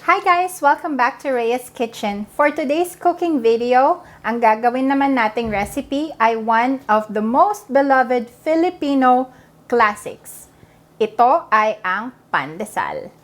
Hi guys! Welcome back to Rhea's Kitchen. For today's cooking video, ang gagawin naman nating recipe ay one of the most beloved Filipino classics. Ito ay ang pandesal.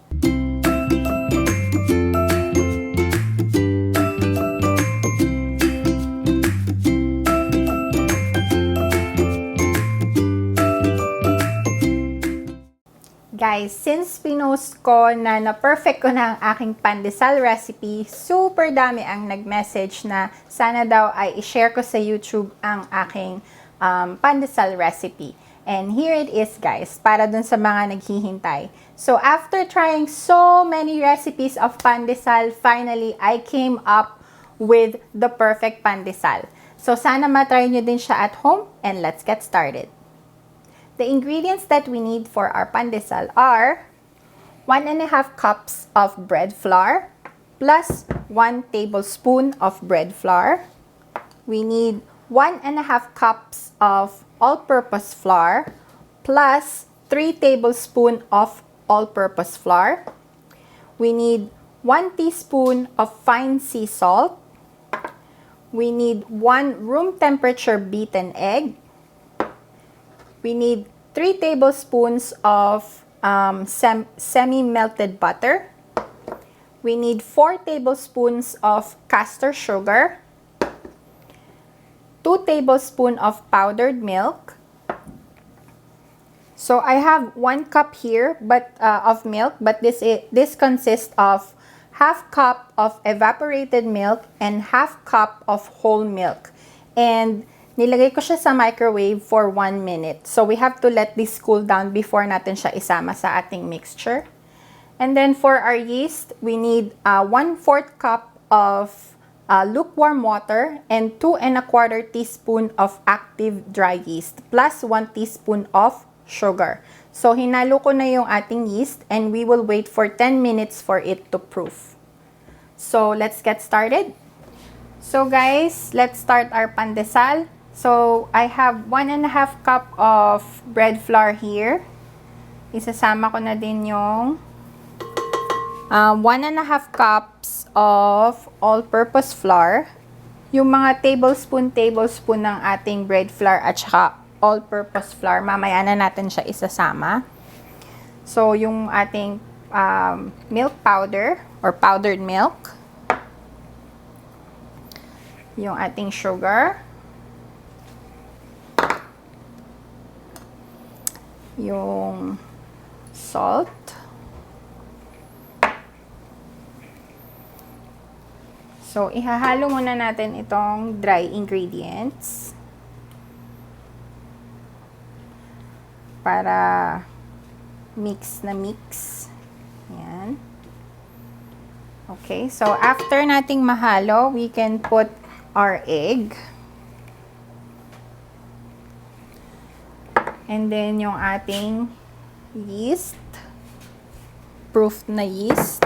Guys, since pinost ko na na-perfect ko na ang aking pandesal recipe, super dami ang nag-message na sana daw ay i-share ko sa YouTube ang aking pandesal recipe. And here it is guys, para dun sa mga naghihintay. So after trying so many recipes of pandesal, finally I came up with the perfect pandesal. So sana matry nyo din siya at home and let's get started. The ingredients that we need for our pandesal are 1.5 cups of bread flour plus 1 tablespoon of bread flour. We need 1.5 cups of all-purpose flour plus 3 tablespoons of all-purpose flour. We need 1 teaspoon of fine sea salt. We need 1 room temperature beaten egg. We need 3 tablespoons of semi-melted butter. We need 4 tablespoons of castor sugar. 2 tablespoons of powdered milk. So I have 1 cup here of milk, but this consists of half cup of evaporated milk and half cup of whole milk. And nilagay ko siya sa microwave for 1 minute. So, we have to let this cool down before natin siya isama sa ating mixture. And then, for our yeast, we need 1/4 cup of lukewarm water and 2 1/4 teaspoon of active dry yeast plus 1 teaspoon of sugar. So, hinalo ko na yung ating yeast and we will wait for 10 minutes for it to proof. So, let's get started. So, guys, let's start our pandesal. So, I have 1.5 cup of bread flour here. Isasama ko na din yung 1.5 cups of all-purpose flour. Yung mga tablespoon ng ating bread flour at saka all-purpose flour, mamaya na natin siya isasama. So, yung ating milk powder or powdered milk. Yung ating sugar. Yung salt, so ihahalo muna natin itong dry ingredients para mix na mix. Yan. Okay, so after nating mahalo, we can put our egg. And then, yung ating yeast. Proofed na yeast.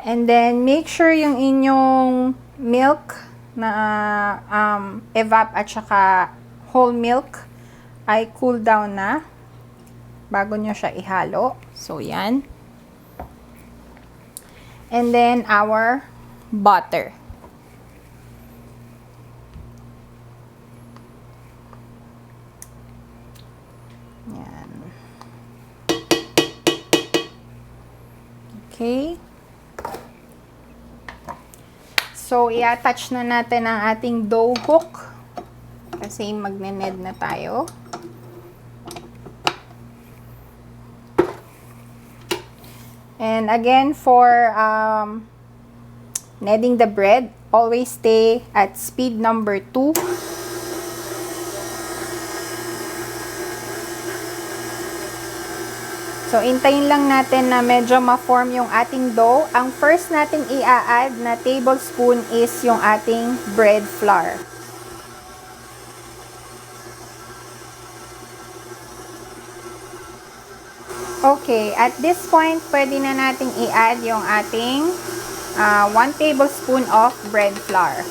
And then, make sure yung inyong milk na evap at saka whole milk ay cool down na bago nyo siya ihalo. So, yan. And then, our butter. Okay. So, i-attach na natin ang ating dough hook kasi magne-knead na tayo. And again, for kneading the bread, always stay at speed number 2. So, intayin lang natin na medyo ma-form yung ating dough. Ang first natin i-add na tablespoon is yung ating bread flour. Okay, at this point, pwede na natin i-add yung ating 1 tablespoon of bread flour.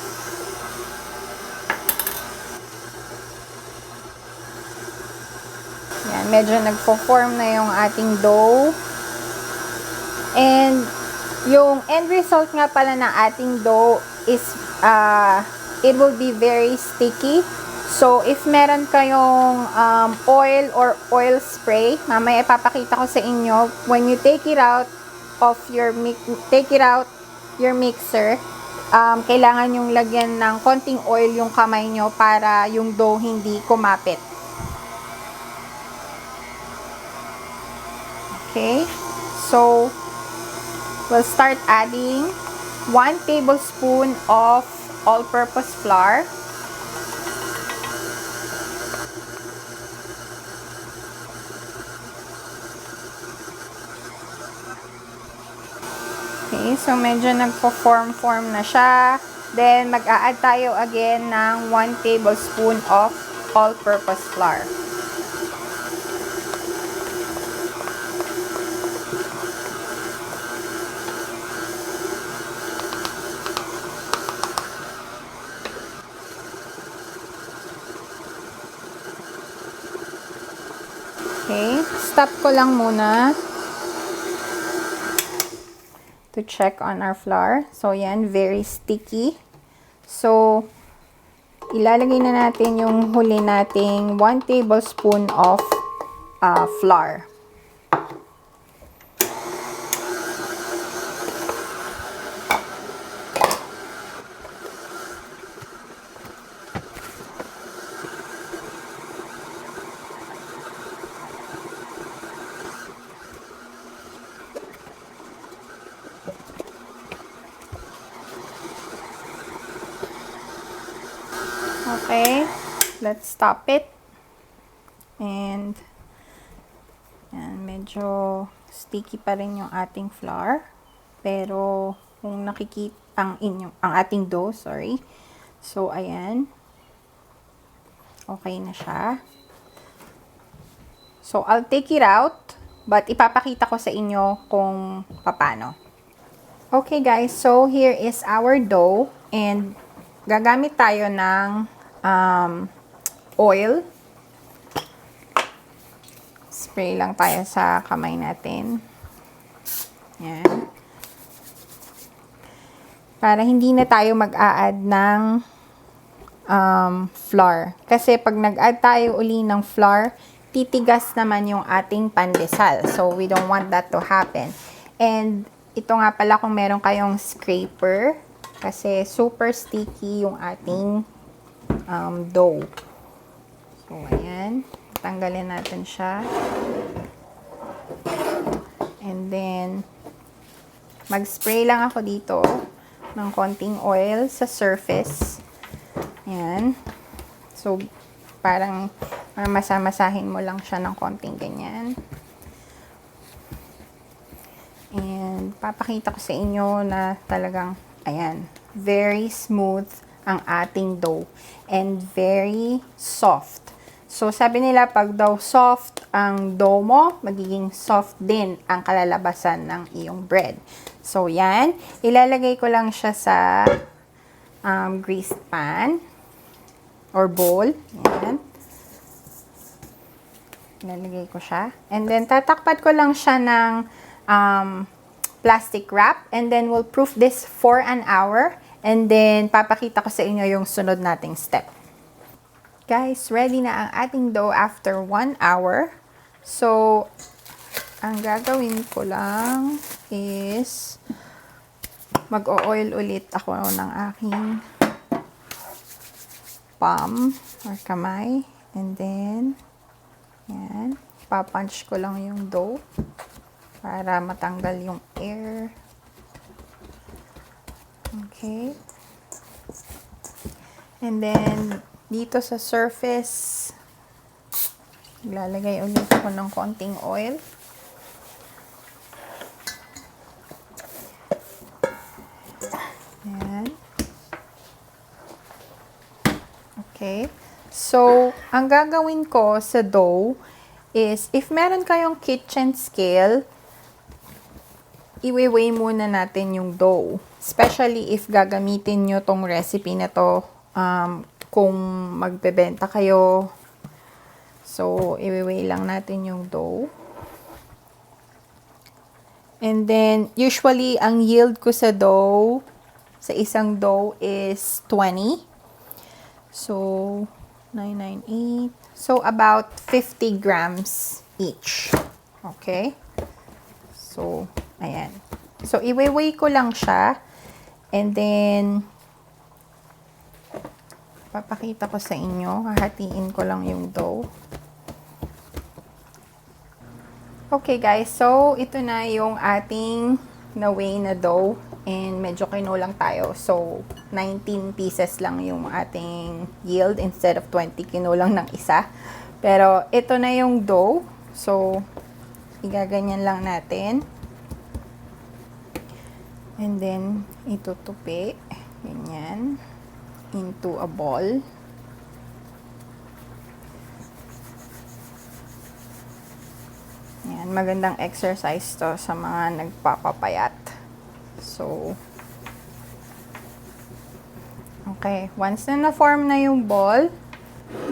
Yan, medyo nagpo-form na yung ating dough. And Yung end result nga pala ng ating dough is it will be very sticky. So, if meron kayong oil or oil spray, mamaya ipapakita ko sa inyo, when you take it out your mixer, kailangan yung lagyan ng konting oil yung kamay nyo para yung dough hindi kumapit. Okay? So, we'll start adding 1 tablespoon of all-purpose flour. Okay, so medyo nagpo-form na siya. Then, mag-a-add tayo again ng 1 tablespoon of all-purpose flour. Okay, stop ko lang muna to check on our flour. So, yan, very sticky. So, ilalagay na natin yung huli nating 1 tablespoon of flour. Okay, let's stop it. And yan, medyo sticky pa rin yung ating flour. Pero kung nakikita ang ating dough, sorry. So ayan. Okay na siya. So I'll take it out, but ipapakita ko sa inyo kung paano. Okay guys, so here is our dough and gagamit tayo ng oil. Spray lang tayo sa kamay natin. Yan. Para hindi na tayo mag-a-add ng flour. Kasi pag nag-add tayo uli ng flour, titigas naman yung ating pandesal. So, we don't want that to happen. And, ito nga pala kung meron kayong scraper. Kasi super sticky yung ating dough. So, ayan. Tanggalin natin siya. And then, mag-spray lang ako dito ng konting oil sa surface. Ayan. So, parang masamasahin mo lang siya ng konting ganyan. And, papakita ko sa inyo na talagang, ayan, very smooth ang ating dough and very soft. So, sabi nila pag daw soft ang dough mo, magiging soft din ang kalalabasan ng iyong bread. So, yan. Ilalagay ko lang siya sa greased pan or bowl. Yan. Ilalagay ko siya. And then, tatakpat ko lang siya ng plastic wrap. And then, we'll proof this for an hour. And then, papakita ko sa inyo yung sunod nating step. Guys, ready na ang ating dough after 1 hour. So, ang gagawin ko lang is mag-o-oil ulit ako ng aking palm or kamay. And then, yan, papunch ko lang yung dough para matanggal yung air. Okay. And then, dito sa surface, lalagay ulit ako ng konting oil. Ayan. Okay. So, ang gagawin ko sa dough is, if meron kayong kitchen scale, i-weigh muna natin yung dough. Especially if gagamitin nyo tong recipe na to kung magbebenta kayo. So, i-weigh lang natin yung dough. And then, usually, ang yield ko sa dough, sa isang dough is 20. So, 998. So, about 50 grams each. Okay? So, ayan. So, iweweigh ko lang siya. And then, papakita ko sa inyo. Hahatiin ko lang yung dough. Okay guys, so ito na yung ating na-weigh na dough. And medyo kinulang tayo. So, 19 pieces lang yung ating yield instead of 20. Kinulang ng isa. Pero, ito na yung dough. So, igaganyan lang natin. And then, itutupi. Ganyan. Into a ball. Yan, magandang exercise to sa mga nagpapapayat. So, okay. Once na na-form na yung ball,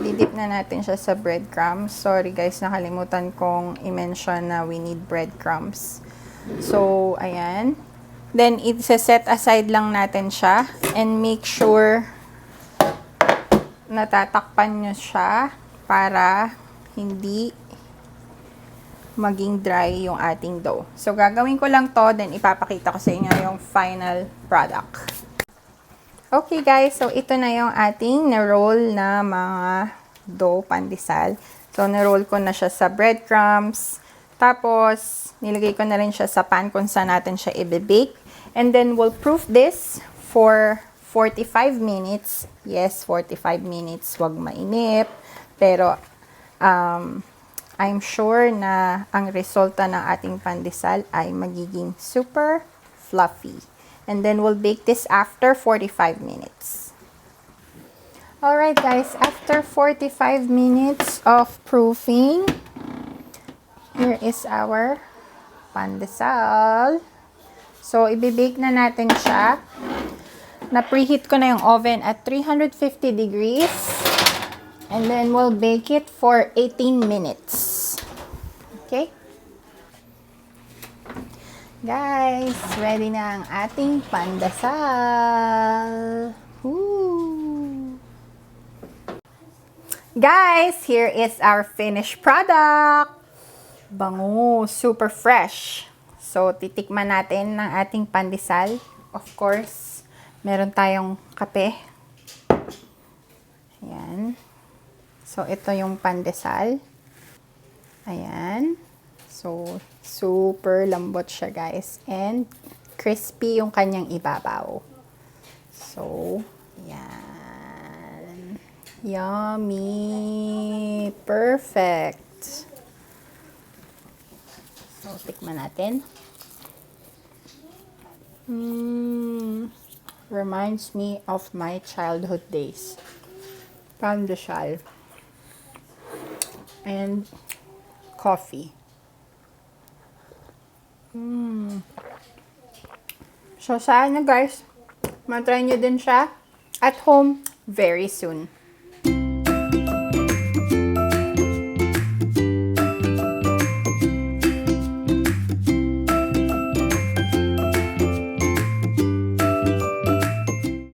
didip na natin siya sa breadcrumbs. Sorry guys, nakalimutan kong i-mention na we need breadcrumbs. So, ayan. Then, i-set aside lang natin siya and make sure natatakpan nyo siya para hindi maging dry yung ating dough. So, gagawin ko lang to, then ipapakita ko sa inyo yung final product. Okay guys, so ito na yung ating na-roll na mga dough pandesal. So, na-roll ko na siya sa breadcrumbs. Tapos, nilagay ko na rin siya sa pan kung saan natin siya i-bake. And then, we'll proof this for 45 minutes. Yes, 45 minutes. Wag mainip. Pero, I'm sure na ang resulta ng ating pandesal ay magiging super fluffy. And then, we'll bake this after 45 minutes. Alright guys, after 45 minutes of proofing, here is our pandesal. So, ibibake na natin siya. Na-preheat ko na yung oven at 350 degrees. And then, we'll bake it for 18 minutes. Okay? Guys, ready na ang ating pandesal. Woo! Guys, here is our finished product. Bango, super fresh. So, titikman natin ng ating pandesal. Of course, meron tayong kape. Ayan. So, ito yung pandesal. Ayan. So, super lambot siya, guys. And, crispy yung kanyang ibabaw. So, ayan. Yummy! Perfect! So, tikman natin. Reminds me of my childhood days. Pandesal. And coffee. So, sana guys, matry nyo din siya at home very soon.